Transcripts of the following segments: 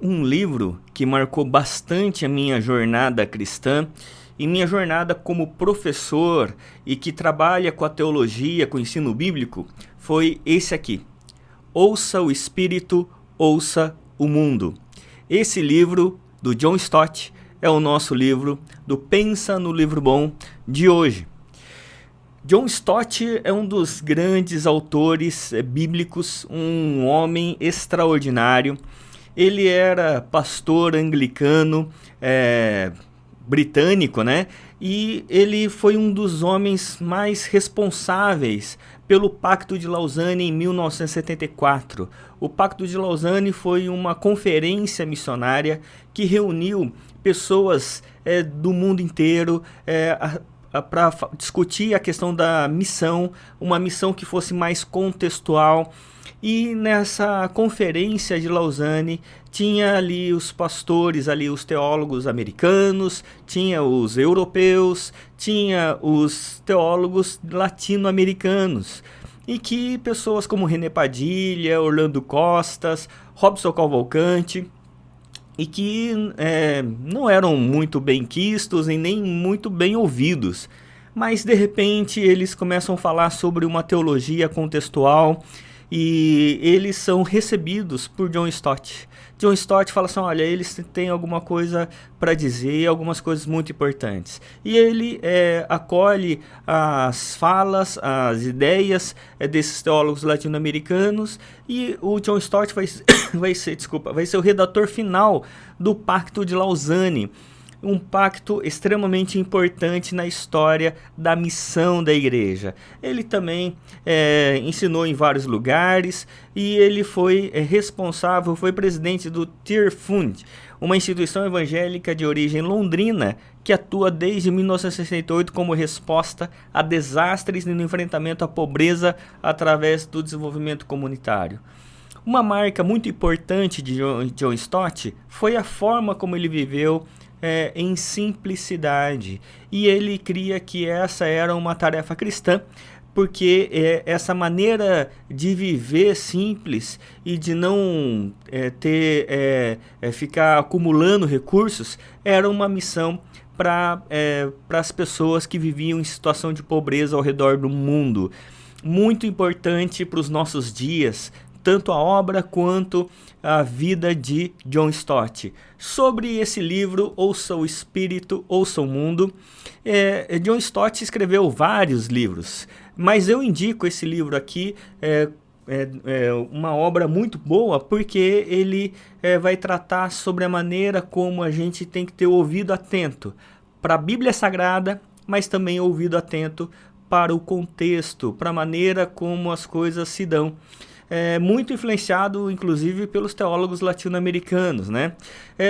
Um livro que marcou bastante a minha jornada cristã e minha jornada como professor e que trabalha com a teologia, com o ensino bíblico, foi esse aqui. Ouça o Espírito, ouça o mundo. Esse livro do John Stott é o nosso livro do Pensa no Livro Bom de hoje. John Stott é um dos grandes autores bíblicos, um homem extraordinário. Ele era pastor anglicano, britânico, né? E ele foi um dos homens mais responsáveis pelo Pacto de Lausanne em 1974. O Pacto de Lausanne foi uma conferência missionária que reuniu pessoas do mundo inteiro para discutir a questão da missão, uma missão que fosse mais contextual. E nessa conferência de Lausanne tinha ali os pastores, ali os teólogos americanos, tinha os europeus, tinha os teólogos latino-americanos. E que pessoas como René Padilha, Orlando Costas, Robson Cavalcante, e que não eram muito bem quistos e nem muito bem ouvidos. Mas de repente eles começam a falar sobre uma teologia contextual e eles são recebidos por John Stott. John Stott fala assim, olha, eles têm alguma coisa para dizer, algumas coisas muito importantes. E ele acolhe as falas, as ideias desses teólogos latino-americanos, e o John Stott vai ser o redator final do Pacto de Lausanne. Um pacto extremamente importante na história da missão da igreja. Ele também ensinou em vários lugares e ele foi responsável, foi presidente do Tear Fund, uma instituição evangélica de origem londrina que atua desde 1968 como resposta a desastres e no enfrentamento à pobreza através do desenvolvimento comunitário. Uma marca muito importante de John Stott foi a forma como ele viveu em simplicidade, e ele cria que essa era uma tarefa cristã, porque essa maneira de viver simples e de não ficar acumulando recursos era uma missão para as pessoas que viviam em situação de pobreza ao redor do mundo. Muito importante para os nossos dias, tanto a obra quanto a vida de John Stott. Sobre esse livro, Ouça o Espírito, Ouça o Mundo, John Stott escreveu vários livros, mas eu indico esse livro aqui, uma obra muito boa, porque ele vai tratar sobre a maneira como a gente tem que ter o ouvido atento para a Bíblia Sagrada, mas também ouvido atento para o contexto, para a maneira como as coisas se dão. Muito influenciado, inclusive, pelos teólogos latino-americanos, né?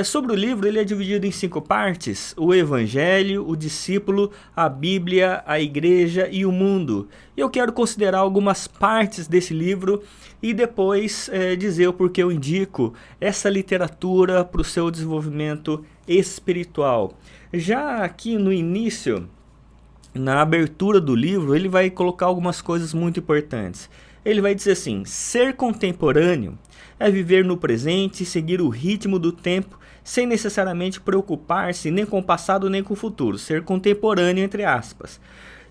Sobre o livro, ele é dividido em 5 partes: o Evangelho, o discípulo, a Bíblia, a Igreja e o mundo. E eu quero considerar algumas partes desse livro e depois dizer o porquê eu indico essa literatura para o seu desenvolvimento espiritual. Já aqui no início, na abertura do livro, ele vai colocar algumas coisas muito importantes. Ele vai dizer assim: ser contemporâneo é viver no presente e seguir o ritmo do tempo sem necessariamente preocupar-se nem com o passado nem com o futuro. Ser contemporâneo, entre aspas.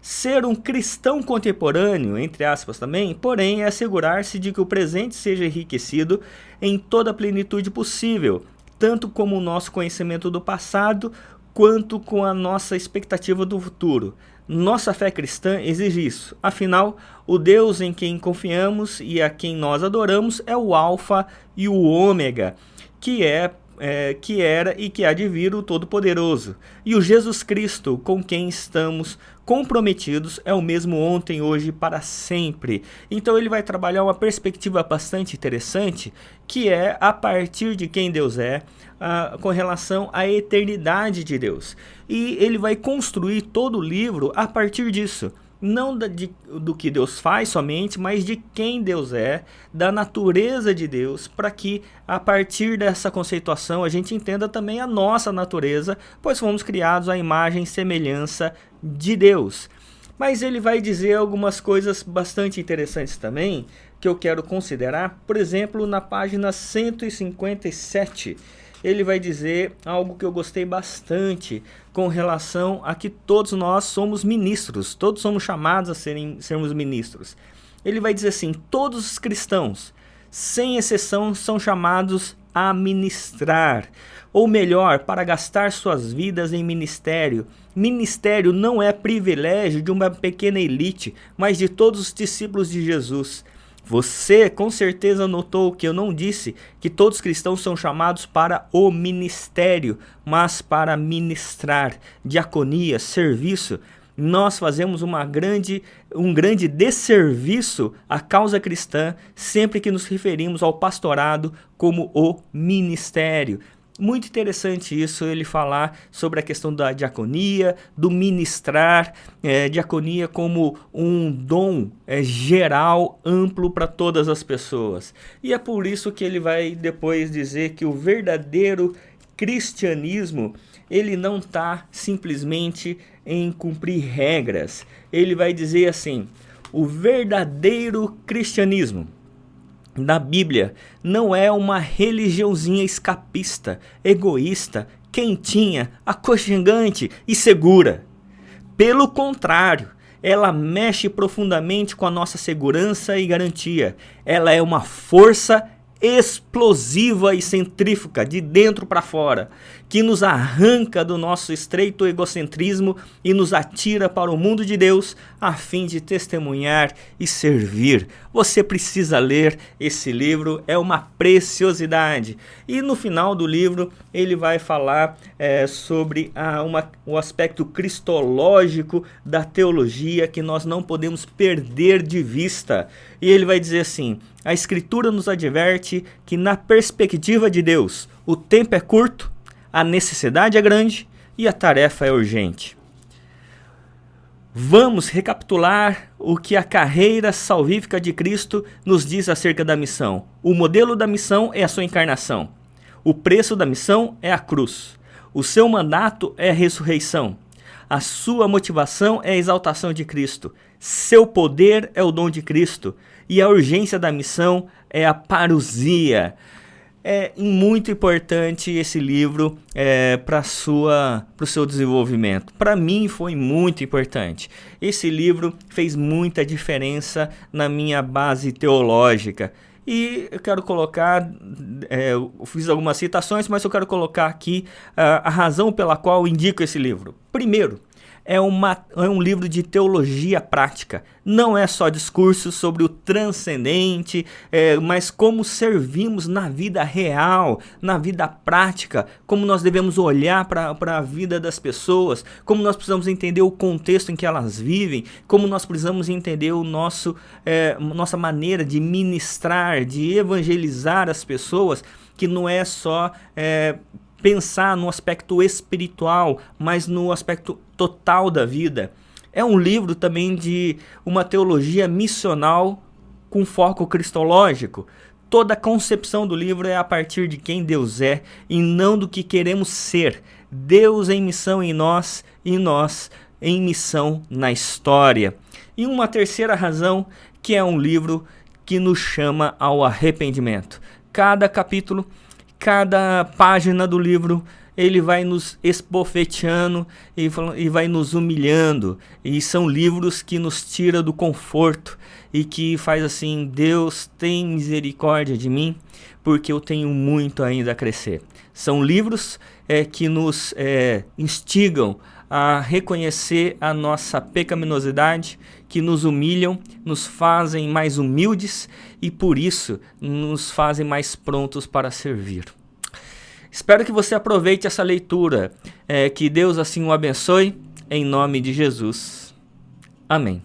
Ser um cristão contemporâneo, entre aspas também, porém, é assegurar-se de que o presente seja enriquecido em toda a plenitude possível, tanto como o nosso conhecimento do passado, quanto com a nossa expectativa do futuro. Nossa fé cristã exige isso. Afinal, o Deus em quem confiamos e a quem nós adoramos é o Alfa e o Ômega, que era e que há de vir o Todo-Poderoso. E o Jesus Cristo, com quem estamos comprometidos, é o mesmo ontem, hoje e para sempre. Então ele vai trabalhar uma perspectiva bastante interessante, que é a partir de quem Deus é, com relação à eternidade de Deus. E ele vai construir todo o livro a partir disso. Não do que Deus faz somente, mas de quem Deus é, da natureza de Deus, para que a partir dessa conceituação a gente entenda também a nossa natureza, pois fomos criados à imagem e semelhança de Deus. Mas ele vai dizer algumas coisas bastante interessantes também, que eu quero considerar. Por exemplo, na página 157, ele vai dizer algo que eu gostei bastante com relação a que todos nós somos ministros, todos somos chamados a sermos ministros. Ele vai dizer assim: todos os cristãos, sem exceção, são chamados a ministrar, ou melhor, para gastar suas vidas em ministério. Ministério não é privilégio de uma pequena elite, mas de todos os discípulos de Jesus. Você com certeza notou que eu não disse que todos os cristãos são chamados para o ministério, mas para ministrar, diaconia, serviço. Nós fazemos um grande desserviço à causa cristã sempre que nos referimos ao pastorado como o ministério. Muito interessante isso, ele falar sobre a questão da diaconia, do ministrar, diaconia como um dom geral, amplo para todas as pessoas. E é por isso que ele vai depois dizer que o verdadeiro cristianismo, ele não está simplesmente em cumprir regras. Ele vai dizer assim: o verdadeiro cristianismo na Bíblia não é uma religiãozinha escapista, egoísta, quentinha, aconchegante e segura. Pelo contrário, ela mexe profundamente com a nossa segurança e garantia. Ela é uma força explosiva e centrífuga de dentro para fora, que nos arranca do nosso estreito egocentrismo e nos atira para o mundo de Deus a fim de testemunhar e servir. Você precisa ler esse livro, é uma preciosidade. E no final do livro ele vai falar sobre o aspecto cristológico da teologia que nós não podemos perder de vista. E ele vai dizer assim: a Escritura nos adverte que na perspectiva de Deus o tempo é curto, a necessidade é grande e a tarefa é urgente. Vamos recapitular o que a carreira salvífica de Cristo nos diz acerca da missão. O modelo da missão é a sua encarnação. O preço da missão é a cruz. O seu mandato é a ressurreição. A sua motivação é a exaltação de Cristo. Seu poder é o dom de Cristo. E a urgência da missão é a parousia. É muito importante esse livro para o seu desenvolvimento. Para mim foi muito importante. Esse livro fez muita diferença na minha base teológica. E eu quero colocar, eu fiz algumas citações, mas eu quero colocar aqui a razão pela qual eu indico esse livro. Primeiro, é um livro de teologia prática. Não é só discurso sobre o transcendente, mas como servimos na vida real, na vida prática, como nós devemos olhar para a vida das pessoas, como nós precisamos entender o contexto em que elas vivem, como nós precisamos entender nossa maneira de ministrar, de evangelizar as pessoas, que não é só pensar no aspecto espiritual, mas no aspecto total da vida. É um livro também de uma teologia missional com foco cristológico. Toda a concepção do livro é a partir de quem Deus é e não do que queremos ser. Deus em missão em nós e nós em missão na história. E uma terceira razão, que é um livro que nos chama ao arrependimento. Cada capítulo, cada página do livro, ele vai nos esbofeteando e vai nos humilhando. E são livros que nos tiram do conforto e que faz assim: Deus tem misericórdia de mim, porque eu tenho muito ainda a crescer. São livros que nos instigam a reconhecer a nossa pecaminosidade, que nos humilham, nos fazem mais humildes e por isso nos fazem mais prontos para servir. Espero que você aproveite essa leitura, que Deus assim o abençoe, em nome de Jesus. Amém.